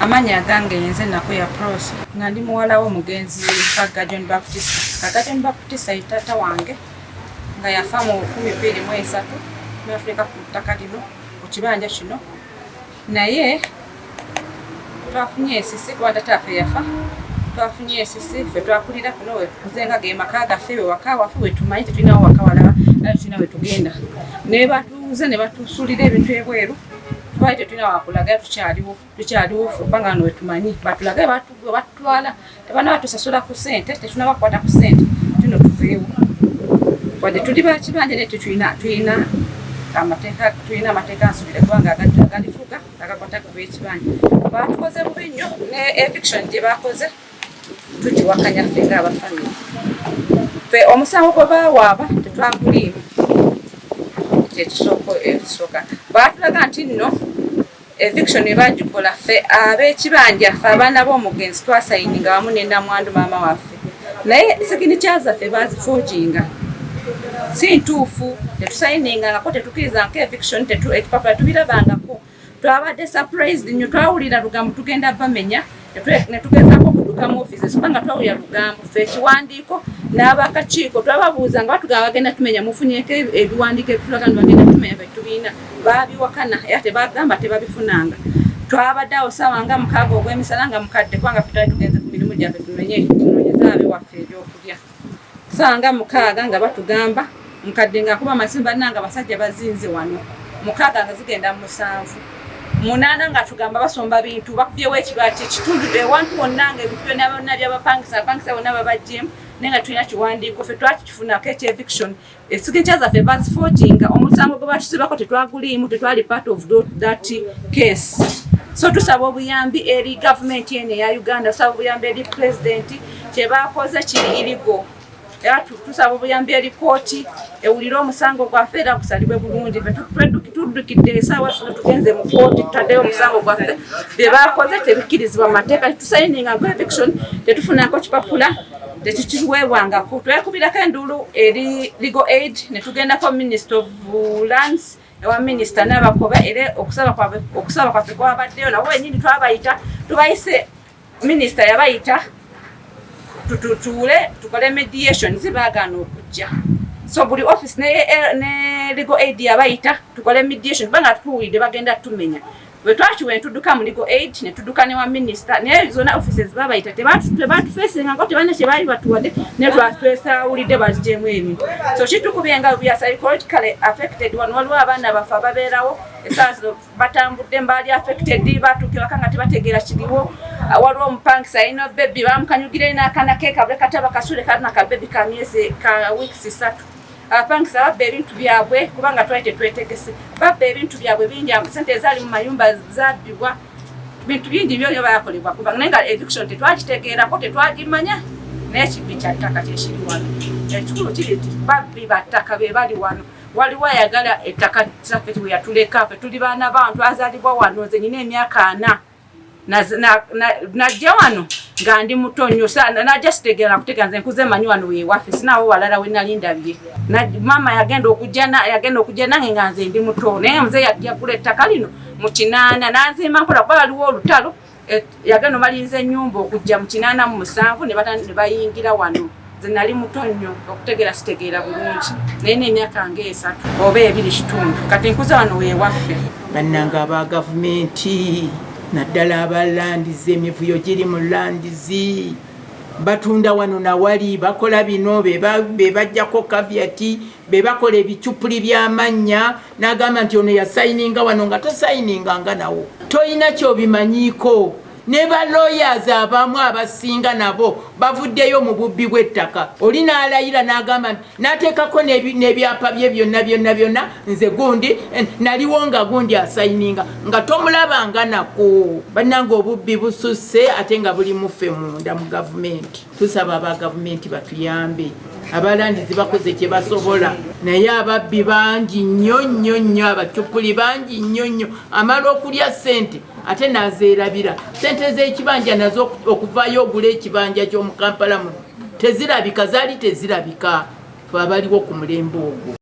Amanya gange yenze nako ya pros nga ndi muwala wo mugenzi Kaga John Baptist. Kaga John Baptist ayitata wange nga yafa mu 2023 n'afrika ku ttaka lino ku kibanja kino naye twafunye esisi kwa tatafe yafa twafunye esisi fe twakulira kuno we kuzenga ge maka gaffe waka wafu we tumanyi tulina waka wala tulina we tugenda ne batuze ne batusulira ebintu ebweru twaite tulina wakulaga tukyaliwo fubanga no we tumanyi batulaga batwala tebana batusasula ku sente tetuna bakwata ku sente tuno tuveewo kwaje tuli bakibanje ne tulina amateeka nsubire kubanga agalifuga agakwata ku ekibanja batukoze bubi nnyo ne eviction gye bakoze tukiwakanya ffe ng'abafamili ffe omusango gwe baawaaba tetwaguliimu ekisooka baatulaga nti nno eviction ebagikola ffe ab'ekibanja ffe abaana b'omugenzi twasayininga wamu n'endamwandu maama waffe naye siginicha zaffe bazifoojinga si ntuufu tetusayiningangako tetukirizangako eviction ekipapula tubirabangako twabadde surprised nnyo twawulira lugambo tugenda bamenya ne tugezaako okudukamu offices kubanga twawulira lugambo ffe ekiwandiiko n'abakakiiko twababuuza nga batugamba bagenda tumenya mufunyeko ebiwandiiko ebitulaga nti bagenda tumenya betubiina baabiwakana era tebagamba tebabifunanga twabadde awo ssaawa nga 6 ogw'emisana nga mukadde kubanga ffe twali tugenze ku mirimu gyaffe tunoonyeza abewaffe ebyokulya ssaawa nga 6 nga batugamba mukadde ng'akuba amasimu bannanga basajja bazinze wano 6 nga zigenda mu 7 8 nga tugamba basomba bintu bakubyewo ekibaati ekitundu ewantu wonna nga ebintu byonna bonna byabapangisa bonna babajjemu naye nga tulina kiwandiiko ffe twakikifunako ekyeviction signature zaffe bazifoojinga omusango gwe batusibako tetwaguliimu tetwali part of that case so tusaba obuyambi eri gavumenti eno eya Uganda tusaba obuyambi eri pulezidenti kyebakoze kiri irigo era tusaba obuyambi eri kooti ewulire omusango gwaffe era gusalibwe bulungi tuddukidde esaawa zino tugenze mu kooti tutaddeyo omusango gwaffe bye bakoze tebikkirizibwa mu mateeka tusayininga ku eviction tetufunako kipapula tekikiweebwangako twekubirako enduulu eri legal aid ne tugendako minister of lands ewa minisita n'abakoba era okusaba kwaffe kwabaddeyo nabo wenyini twabayita tubayise minisita yabayita tutuule tukole mediation zibagaana okujja so buli office ne legal aid yabayita tukole mediation kubanga tuwulidde bagenda tumenya bwe twakiwe tudduka mu legal aid ne tudduka ne wa minister naye zona offices babayita tebatufeesingako tebalina kye baali batuwadde ne twesawulidde bazigyemu ebintu so kitukubye nga we are psychologically affected wano waliwo abaana baffe ababeerawo esaawa zino batambudde mbaali affected batuukibwaka nga tebategeera kiriwo waliwo omupangisa alina bebi bamukanyugira n'akaana ke kabule kataba kasule kalina kabebi ka myezi ka weeks 3 abapangisa babba ebintu byabwe kubanga twali tetwetegese babba ebintu byabwe bingi sente ezaali mu mayumba zabbibwa bintu bingi byolyo bakolebwa kubanga naye nga eviction tetwakitegeerako tetwagimanya naye kibbi kya ttaka kyekiri wano ekikulu kiri nti babbi battaka be bali wano waliwo ayagala ettaka zaffe we yatuleka ffe tuli baana bantu azaalibwa wano nze nyina emyaka 4 najja wano nga ndi muto nnyo najja sitegeera kutegeera nze nkuze manyi wano weewaffe sinaawo walala we nali ndabye maama yagenda okujja nange nga nze ndi muto naye muze yagula ettaka lino mu 8 nanzimba nkola kuba waliwo olutalo yagenda omalinza ennyumba okujja mu 87 ne bayingira wano nze nali muto nnyo okutegeera sitegeera bulungi naye n'emyaka nga 3 oba 2 kati nkuze wano weewaffe bannanga aba gavumenti naddala abalandizi emivuyo giri mu landizi batunda wano nawali bakola bino be bajjako kavyati be bakola ebicupuli by'amannya n'agamba nti ono yasayininga wano nga tosayininganga nawo toyina kyobimanyiiko ne ba lawyers abamu abasinga nabo bavuddeyo mu bubbi bw'ettaka oli n'alayira n'agamba nti n'ateekako n'ebyapa bye byonna nze gundi naliwo nga gundi asayininga nga tomulabanga nako bannanga obubbi bususse ate nga buli muffe munda mu gavumenti tusaba aba gavumenti batuyambe abalandizi bakoze kye basobola naye ababbi bangi nnyo abacupuli bangi nnyo amala okulya ssente ate nazeerabira ssente z'ekibanja nazo okuvaayo ogula ekibanja ky'omu Kampala muno tezirabika zaali tezirabika fe abaliwo ku mulembe ogwo.